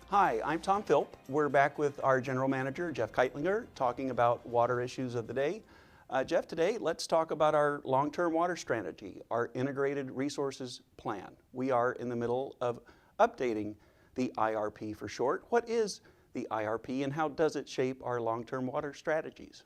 Hi, I'm Tom Philp. We're back with our General Manager, Jeff Kightlinger, talking about water issues of the day. Jeff, today let's talk about our long-term water strategy, our Integrated Resources Plan. We are in the middle of updating the IRP for short. What is the IRP and how does it shape our long-term water strategies?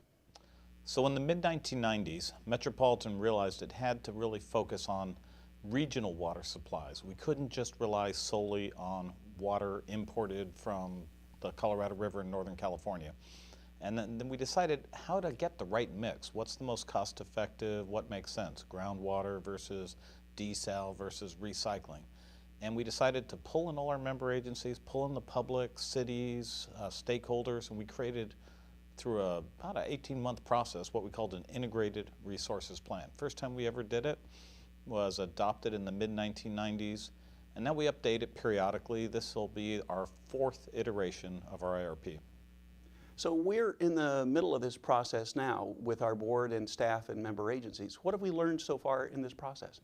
So in the mid-1990s, Metropolitan realized it had to really focus on regional water supplies. We couldn't just rely solely on water imported from the Colorado River in Northern California. And then we decided how to get the right mix. What's the most cost effective? What makes sense? Groundwater versus desal versus recycling. And we decided to pull in all our member agencies, pull in the public, cities, stakeholders, and we created through about an 18-month process what we called an Integrated Resources Plan. First time we ever did it was adopted in the mid-1990s, and now we update it periodically. This will be our 4th iteration of our IRP. So we're in the middle of this process now with our board and staff and member agencies. What have we learned so far in this process?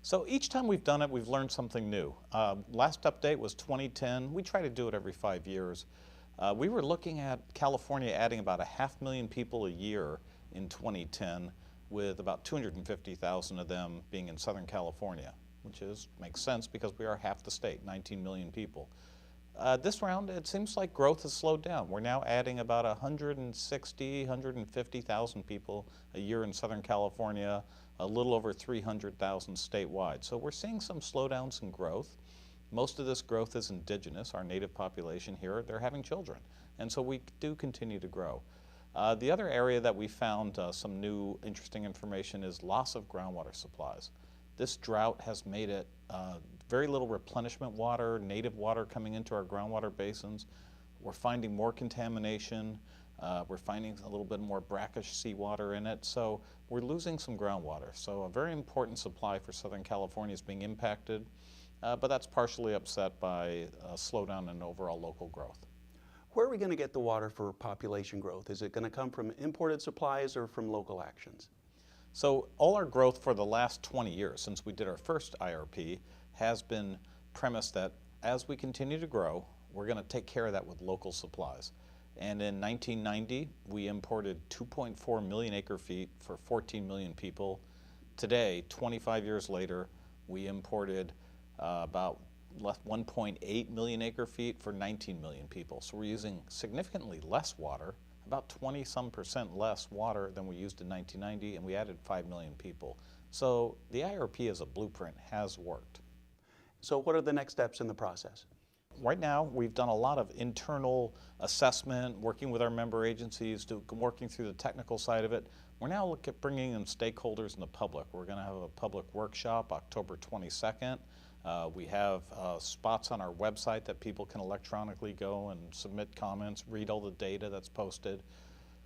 So each time we've done it, we've learned something new. Last update was 2010. We try to do it every 5 years. We were looking at California adding about 500,000 people a year in 2010, with about 250,000 of them being in Southern California, which makes sense because we are half the state, 19 million people. This round, it seems like growth has slowed down. We're now adding about 160,000, 150,000 people a year in Southern California, a little over 300,000 statewide. So we're seeing some slowdowns in growth. Most of this growth is indigenous, our native population here. They're having children, and so we do continue to grow. The other area that we found some new interesting information is loss of groundwater supplies. This drought has made it very little replenishment water, native water coming into our groundwater basins. We're finding more contamination. We're finding a little bit more brackish seawater in it. So we're losing some groundwater. So a very important supply for Southern California is being impacted, but that's partially upset by a slowdown in overall local growth. Where are we going to get the water for population growth? Is it going to come from imported supplies or from local actions? So all our growth for the last 20 years, since we did our first IRP, has been premised that as we continue to grow, we're going to take care of that with local supplies. And in 1990, we imported 2.4 million acre feet for 14 million people. Today, 25 years later, we imported about 1.8 million acre feet for 19 million people. So we're using significantly less water, about 20-some% less water than we used in 1990, and we added 5 million people. So the IRP as a blueprint has worked. So what are the next steps in the process? Right now, we've done a lot of internal assessment, working with our member agencies, working through the technical side of it. We're now looking at bringing in stakeholders and the public. We're going to have a public workshop October 22nd. We have spots on our website that people can electronically go and submit comments, read all the data that's posted.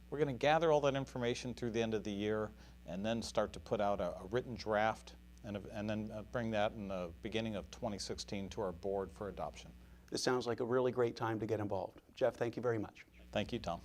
We're going to gather all that information through the end of the year and then start to put out a written draft and then bring that in the beginning of 2016 to our board for adoption. This sounds like a really great time to get involved. Jeff, thank you very much. Thank you, Tom.